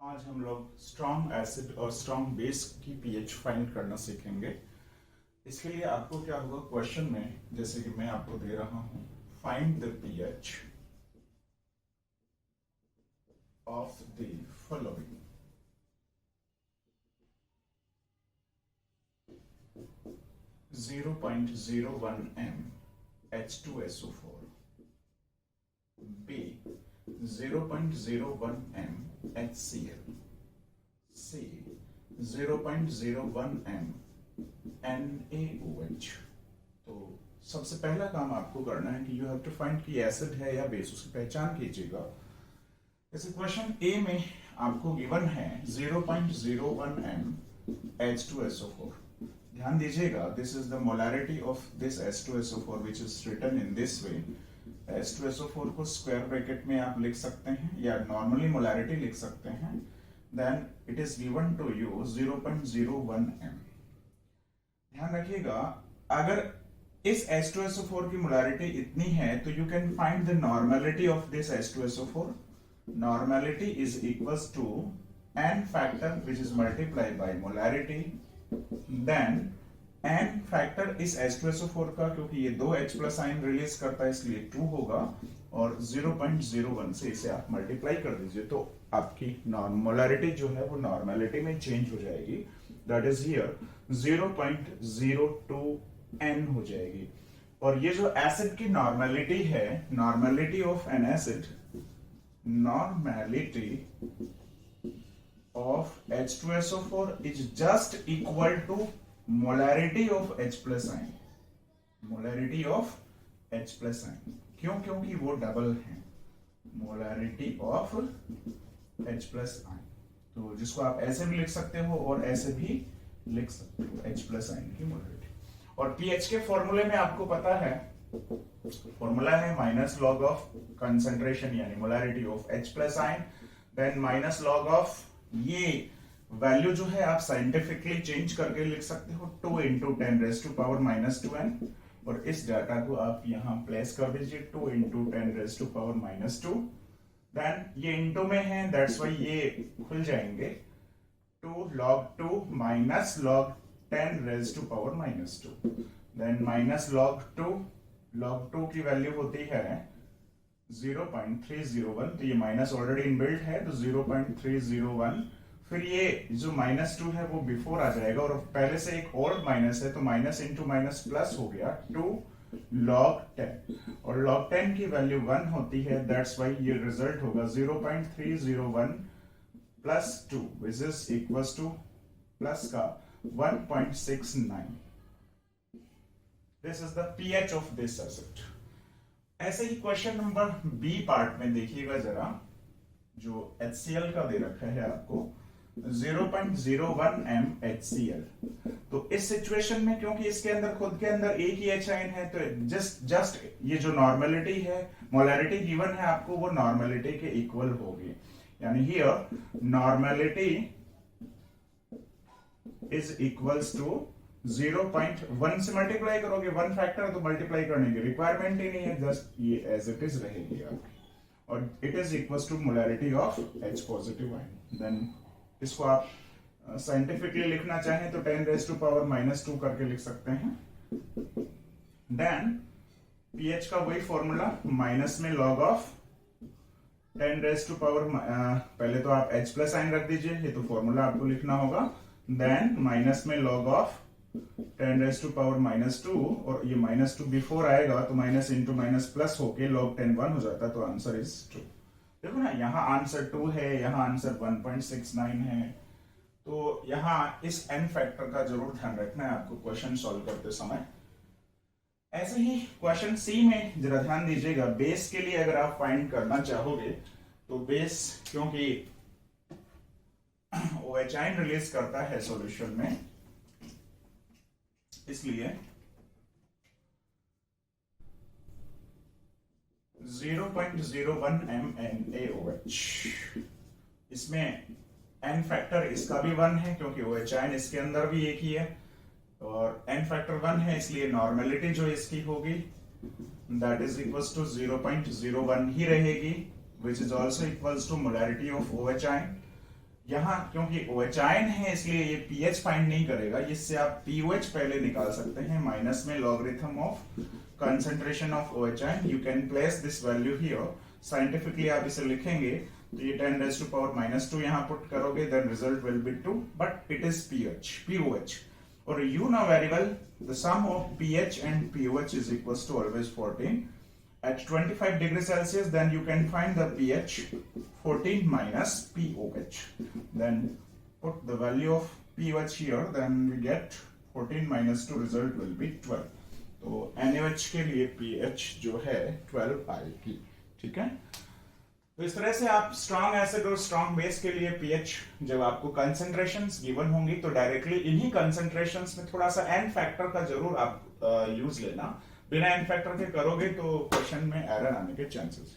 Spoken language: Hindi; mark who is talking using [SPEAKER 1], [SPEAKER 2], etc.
[SPEAKER 1] आज हम लोग स्ट्रॉन्ग एसिड और स्ट्रॉन्ग बेस की पीएच फाइंड करना सीखेंगे। इसके लिए आपको क्या होगा, क्वेश्चन में जैसे कि मैं आपको दे रहा हूं, find the pH of the following 0.01 m H2SO4, B 0.01 m HCl, C 0.01 m NaOH। तो सबसे पहला काम आपको करना है कि यू हैव टू फाइंड कि एसिड है या बेस, उसकी पहचान कीजिएगा। जैसे क्वेश्चन ए में आपको गिवन है 0.01 m H2SO4। ध्यान दीजिएगा, this is the molarity of this H2SO4 which is written in this way. H2SO4 को स्क्वायर ब्रैकेट में आप लिख सकते हैं या नॉर्मली मोलैरिटी लिख सकते हैं। Then it is given to you 0.01 m। ध्यान रखिएगा, अगर इस H2SO4 की मोलैरिटी इतनी है तो you can find the normality of this H2SO4। Normality is equals to n factor which is multiplied by molarity, then n factor इस H2SO4 का, क्योंकि ये दो H प्लस आयन रिलीज करता है इसलिए 2 होगा, और 0.01 से इसे आप मल्टीप्लाई कर दीजिए तो आपकी मोलैरिटी जो है वो नॉर्मेलिटी में चेंज हो जाएगी। दैट इज हियर 0.02 n हो जाएगी। और ये जो एसिड की नॉर्मेलिटी है, normality of N acid, normality of H2SO4 is just equal to molarity of H plus ion, molarity of H plus ion। क्यों? क्योंकि वो डबल है, molarity of H plus ion। तो जिसको आप ऐसे भी लिख सकते हो और ऐसे भी लिख सकते हो, H plus ion की molarity। और pH के फॉर्मूले में आपको पता है, फॉर्मूला है माइनस लॉग ऑफ कंसेंट्रेशन यानी molarity of H plus ion, then minus log of ये वैल्यू जो है आप साइंटिफिकली चेंज करके लिख सकते हो 2 इंटू 10⁻⁻²n, और इस डाटा को आप यहां प्लेस कर दीजिए 2 इंटू 10⁻⁻²। देन ये इंटू में है, दैट्स वाई ये खुल जाएंगे 2 log 2 minus log 10⁻⁻², then minus log 2 की वैल्यू होती है 0.301, तो ये माइनस ऑलरेडी इनबिल्ट है तो 0.301। फिर ये जो -2 है वो बिफोर आ जाएगा, और पहले से एक और माइनस है तो माइनस इंटू माइनस प्लस हो गया 2 log 10, और log 10 की वैल्यू 1 होती है, दैट्स वाई ये रिजल्ट होगा 0.301 plus 2 which is equals two plus का 1.69। This is the pH of this acid. ऐसे ही क्वेश्चन नंबर बी पार्ट में देखिएगा जरा, जो HCl का दे रखा है आपको 0.01 m HCl। तो इस सिचुएशन में क्योंकि इसके अंदर खुद के अंदर एक ही H आयन है तो जस्ट ये जो नॉर्मेलिटी है, मोलैरिटी गिवन है आपको, वो नॉर्मेलिटी के इक्वल होगी। यानी here normality is equals to 0.1 से मल्टीप्लाई करोगे, 1 फैक्टर तो मल्टीप्लाई करने की रिक्वायरमेंट ही नहीं है, जस्ट ये एज इट इज रहेगी आपकी, और it is equals to molarity of H positive ion. Then इसको आप साइंटिफिकली लिखना चाहें तो 10⁻⁻² करके लिख सकते हैं। देन pH का वही फॉर्मूला, माइनस में log ऑफ 10⁻, पहले तो आप H प्लस आयन रख दीजिए, ये तो फॉर्मूला आपको लिखना होगा, देन माइनस में log ऑफ 10⁻⁻², और ये -2 बिफोर आएगा तो माइनस इंटू माइनस प्लस होके log 10 1 हो जाता है, तो आंसर इज 2। देखो ना, यहाँ आंसर 2 है, यहाँ आंसर 1.69 है, तो यहाँ इस n फैक्टर का जरूर ध्यान रखना है आपको क्वेश्चन सॉल्व करते समय। ऐसे ही क्वेश्चन सी में जरा ध्यान दीजिएगा, बेस के लिए अगर आप फाइंड करना चाहोगे तो बेस क्योंकि OH आयन रिलीज करता है सॉल्यूशन में, इसलिए 0.01 m NaOH। इसमें n फैक्टर इसका भी 1 है क्योंकि OH आयन इसके अंदर भी एक ही है, और n फैक्टर 1 है इसलिए नॉर्मेलिटी जो इसकी होगी दैट इज इक्वल्स टू 0.01 ही रहेगी, which is also equals to molarity of OH ion। यहाँ क्योंकि OH आयन है इसलिए ये pH फाइंड नहीं करेगा, इससे आप POH पहले निकाल सकते हैं, माइनस में logarithm of concentration of OH ion, you can place this value here, scientifically आप इसे लिखेंगे तो ये 10⁻⁻² यहाँ पुट करोगे, then result will be 2, but it is POH. और you know very well the sum of pH and POH is equals to always 14. At 25 degrees Celsius, then you can find the pH 14 minus POH. Then put the value of POH here, then we get 14 minus 2, result will be 12. तो NaOH के लिए pH जो है 12 आएगी, ठीक है। तो इस तरह से आप स्ट्रॉन्ग एसिड और स्ट्रॉन्ग बेस के लिए पीएच जब आपको कंसंट्रेशंस गिवन होंगी तो डायरेक्टली इन्हीं कंसंट्रेशंस में थोड़ा सा एन फैक्टर का जरूर आप यूज लेना, बिना एन फैक्टर के करोगे तो क्वेश्चन में एरर आने के चांसेस